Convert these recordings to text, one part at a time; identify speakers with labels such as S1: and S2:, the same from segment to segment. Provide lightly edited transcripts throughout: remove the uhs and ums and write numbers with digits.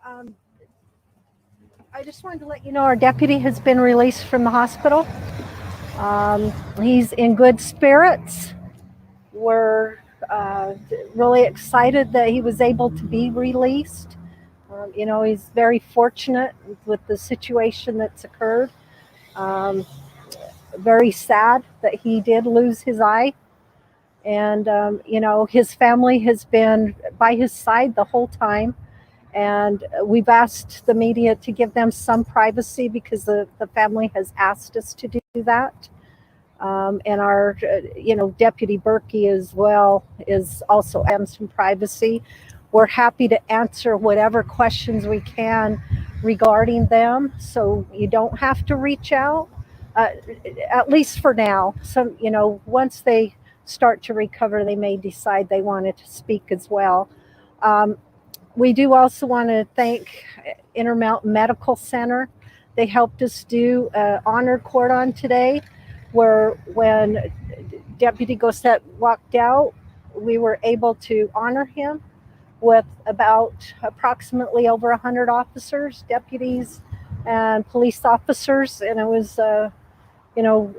S1: Um, I just wanted to let you know our deputy has been released from the hospital. He's in good spirits. We're really excited that he was able to be released. He's very fortunate with the situation that's occurred. Um, Very sad that he did lose his eye. And, his family has been by his side the whole time. And we've asked the media to give them some privacy because the family has asked us to do that. And our, Deputy Berkey as well is also asking some privacy. We're happy to answer whatever questions we can regarding them, so you don't have to reach out, at least for now. So, once they start to recover, they may decide they wanted to speak as well. We do also want to thank Intermountain Medical Center. They helped us do an honor cordon today, where when Deputy Gossett walked out, we were able to honor him with about approximately over 100 officers, deputies, and police officers. And it was,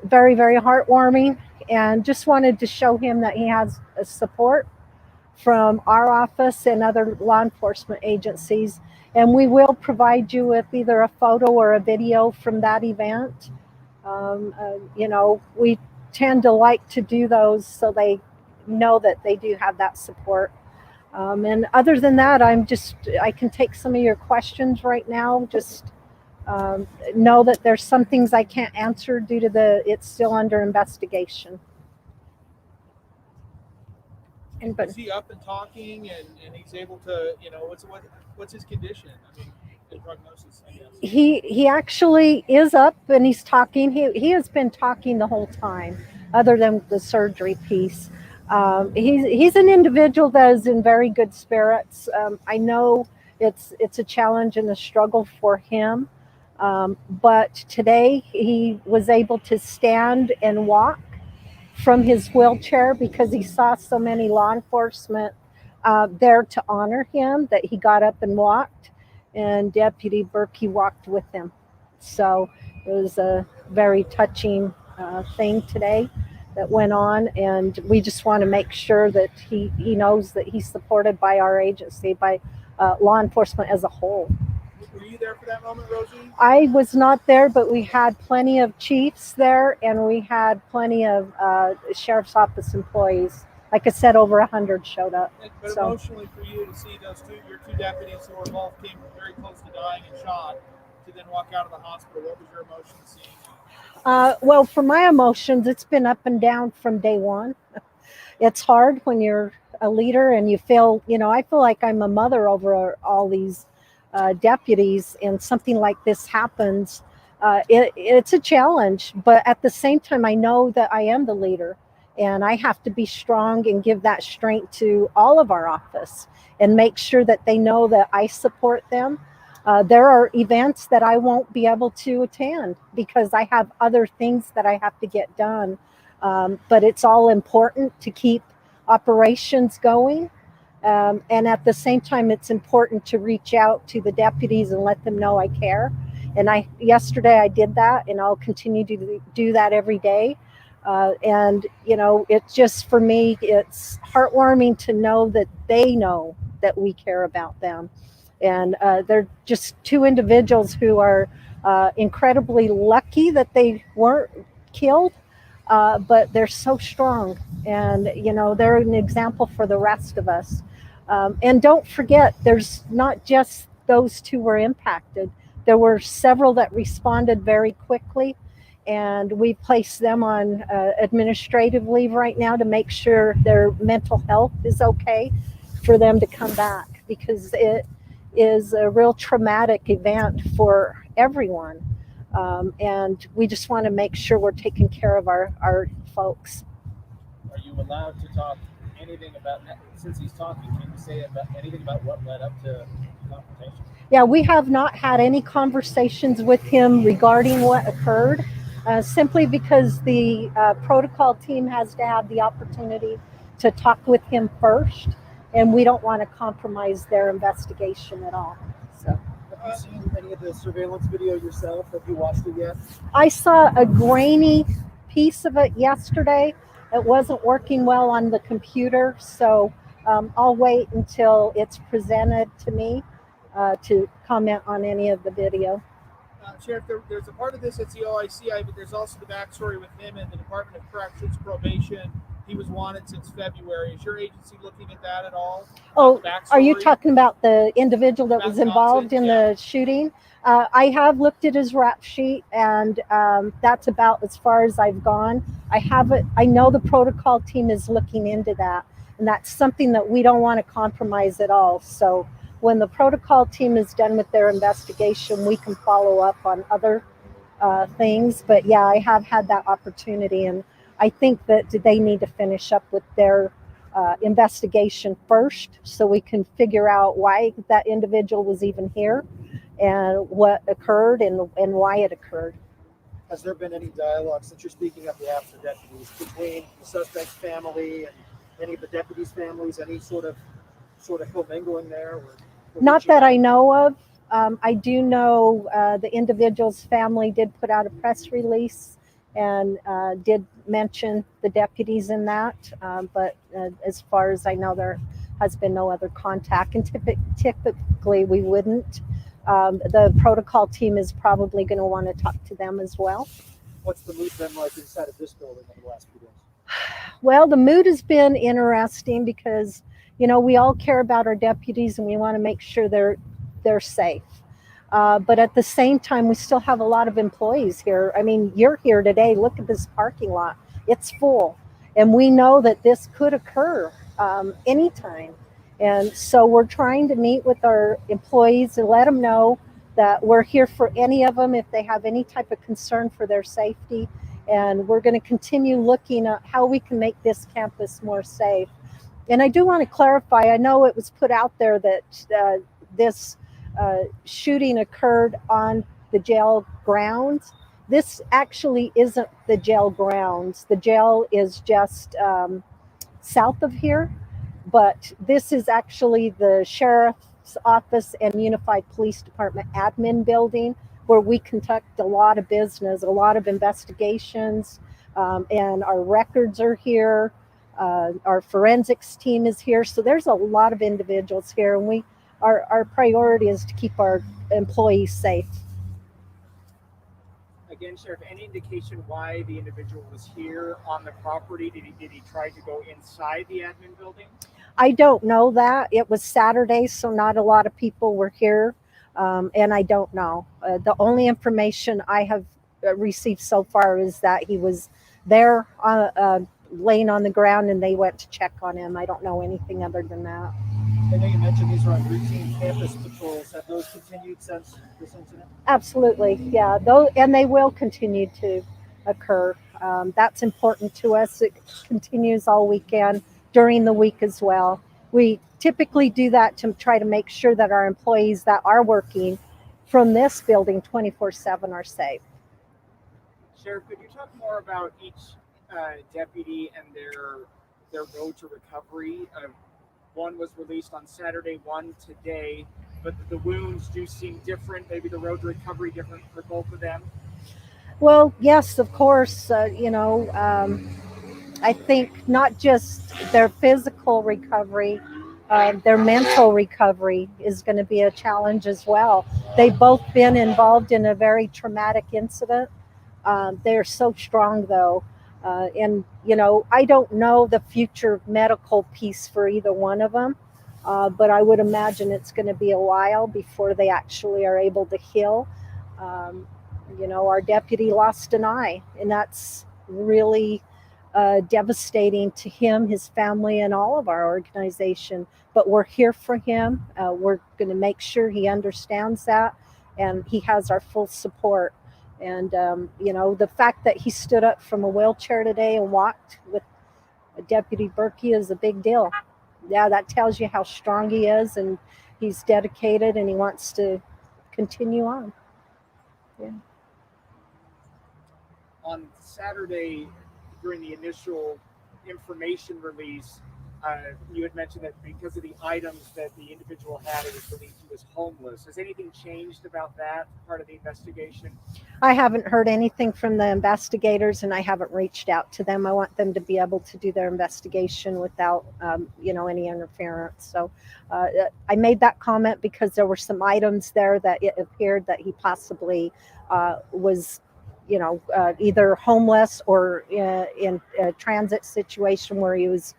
S1: very, very heartwarming, and just wanted to show him that he has support from our office and other law enforcement agencies. And we will provide you with either a photo or a video from that event. We tend to like to do those so they know that they do have that support. And other than that, I can take some of your questions right now. Just know that there's some things I can't answer due to it's still under investigation.
S2: Is he up and talking, and he's able to, what's his condition? I mean, the prognosis, I guess.
S1: He actually is up and he's talking. He has been talking the whole time, other than the surgery piece. He's an individual that is in very good spirits. I know it's a challenge and a struggle for him, but today he was able to stand and walk from his wheelchair because he saw so many law enforcement there to honor him that he got up and walked, and Deputy Berkey walked with him. So it was a very touching thing today that went on, and we just want to make sure that he knows that he's supported by our agency, by law enforcement as a whole.
S2: Were you there for that moment, Rosie?
S1: I was not there, but we had plenty of chiefs there, and we had plenty of sheriff's office employees. Like I said, over 100 showed up.
S2: But emotionally for you to see your two deputies who were both came very close to dying and shot, to then walk out of the hospital, what was your emotion seeing?
S1: Well, for my emotions, it's been up and down from day one. It's hard when you're a leader and you feel, I feel like I'm a mother over all these deputies, and something like this happens. It's a challenge, but at the same time, I know that I am the leader, and I have to be strong and give that strength to all of our office and make sure that they know that I support them. There are events that I won't be able to attend because I have other things that I have to get done. But it's all important to keep operations going. And at the same time, it's important to reach out to the deputies and let them know I care. And yesterday I did that, and I'll continue to do that every day. It's just, for me, it's heartwarming to know that they know that we care about them. And they're just two individuals who are incredibly lucky that they weren't killed, but they're so strong. And, they're an example for the rest of us. And don't forget, there's not just those two were impacted. There were several that responded very quickly, and we placed them on administrative leave right now to make sure their mental health is okay for them to come back, because it is a real traumatic event for everyone. And we just want to make sure we're taking care of our folks.
S2: Are you allowed to talk anything about, since he's talking, can you say anything about what led up to the confrontation?
S1: Yeah, we have not had any conversations with him regarding what occurred, simply because the protocol team has to have the opportunity to talk with him first, and we don't want to compromise their investigation at all. So.
S3: Have you seen any of the surveillance video yourself? Have you watched it yet?
S1: I saw a grainy piece of it yesterday. It wasn't working well on the computer, so I'll wait until it's presented to me to comment on any of the video.
S2: Sheriff, there's a part of this that's the OICI, but there's also the backstory with him and the Department of Corrections probation. He was wanted since February. Is your agency looking at that at all?
S1: Oh,
S2: The
S1: are you
S2: backstory?
S1: talking about the individual that
S2: Matt
S1: was involved
S2: Johnson?
S1: in
S2: Yeah.
S1: the shooting? I have looked at his rap sheet, and that's about as far as I've gone. I haven't. I know the protocol team is looking into that, and that's something that we don't want to compromise at all. So when the protocol team is done with their investigation, we can follow up on other things. But yeah, I have had that opportunity, and I think that they need to finish up with their investigation first so we can figure out why that individual was even here and what occurred and why it occurred.
S3: Has there been any dialogue, since you're speaking on behalf of the deputies, between the suspect's family and any of the deputies' families? Any sort of commingling there? Or
S1: Not
S3: reaching
S1: that
S3: out?
S1: I know of. I do know the individual's family did put out a press release and did mention the deputies in that. But as far as I know, there has been no other contact. And typically, we wouldn't. The protocol team is probably going to want to talk to them as well.
S3: What's the mood been like inside of this building over the last few days?
S1: Well, the mood has been interesting because we all care about our deputies and we want to make sure they're safe. But at the same time, we still have a lot of employees here. I mean, you're here today. Look at this parking lot; it's full, and we know that this could occur anytime. And so we're trying to meet with our employees and let them know that we're here for any of them if they have any type of concern for their safety. And we're going to continue looking at how we can make this campus more safe. And I do want to clarify, I know it was put out there that this shooting occurred on the jail grounds. This actually isn't the jail grounds. The jail is just south of here, but this is actually the sheriff's office and unified police department admin building where we conduct a lot of business, a lot of investigations, and our records are here. Our forensics team is here, so there's a lot of individuals here, and our priority is to keep our employees safe.
S4: Again, Sheriff, any indication why the individual was here on the property? Did he try to go inside the admin building?
S1: I don't know that. It was Saturday, so not a lot of people were here, and I don't know. The only information I have received so far is that he was there laying on the ground and they went to check on him. I don't know anything other than that.
S3: I know you mentioned these are on routine campus patrols. Have those continued since this incident?
S1: Absolutely, yeah. Though, and they will continue to occur. That's important to us. It continues all weekend during the week as well. We typically do that to try to make sure that our employees that are working from this building 24/7 are safe.
S4: Sheriff, could you talk more about each deputy and their road to recovery? One was released on Saturday, one today, but the wounds do seem different. Maybe the road to recovery different for both of them.
S1: Well, yes, of course. I think not just their physical recovery, their mental recovery is going to be a challenge as well. They've both been involved in a very traumatic incident. They're so strong, though. And I don't know the future medical piece for either one of them, but I would imagine it's going to be a while before they actually are able to heal. Um, our deputy lost an eye, and that's really devastating to him, his family, and all of our organization. But we're here for him. We're going to make sure he understands that, and he has our full support. And the fact that he stood up from a wheelchair today and walked with Deputy Berkey is a big deal. Yeah, that tells you how strong he is, and he's dedicated, and he wants to continue on. Yeah.
S4: On Saturday, during the initial information release, You had mentioned that because of the items that the individual had, it was believed he was homeless. Has anything changed about that part of the investigation?
S1: I haven't heard anything from the investigators, and I haven't reached out to them. I want them to be able to do their investigation without, any interference. So I made that comment because there were some items there that it appeared that he possibly was, either homeless or in a transit situation where he was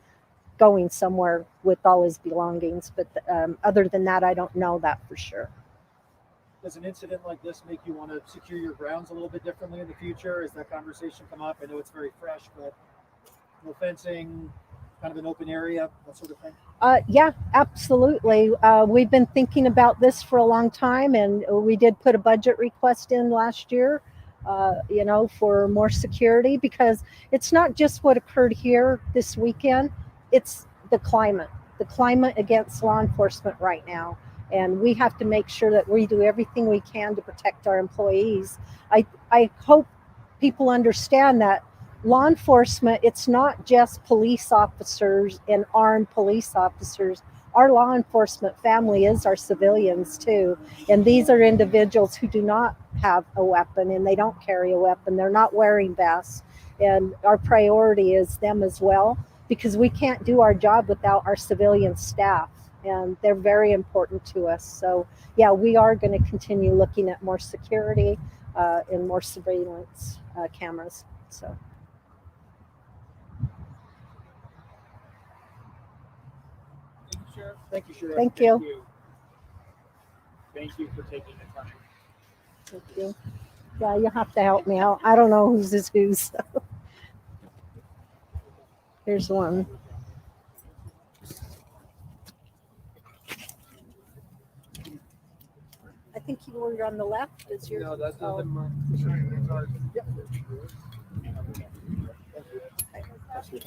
S1: going somewhere with all his belongings. But other than that, I don't know that for sure.
S3: Does an incident like this make you want to secure your grounds a little bit differently in the future? Has that conversation come up? I know it's very fresh, but no fencing, kind of an open area, that sort of thing.
S1: Yeah, absolutely. We've been thinking about this for a long time, and we did put a budget request in last year, for more security, because it's not just what occurred here this weekend, it's the climate against law enforcement right now. And we have to make sure that we do everything we can to protect our employees. I hope people understand that law enforcement, it's not just police officers and armed police officers. Our law enforcement family is our civilians too. And these are individuals who do not have a weapon and they don't carry a weapon. They're not wearing vests. And our priority is them as well, because we can't do our job without our civilian staff. And they're very important to us. So, yeah, we are going to continue looking at more security and more surveillance cameras. So.
S2: Thank you, Sheriff.
S3: Thank you, Sheriff.
S1: Thank you.
S4: Thank you for taking the time.
S1: Thank you. Yeah, you'll have to help me out. I don't know whose is whose. So. Here's one. I think you were on the left. Is your?
S2: No, that's
S1: oh.
S2: nothing.
S3: Yep. Thank you.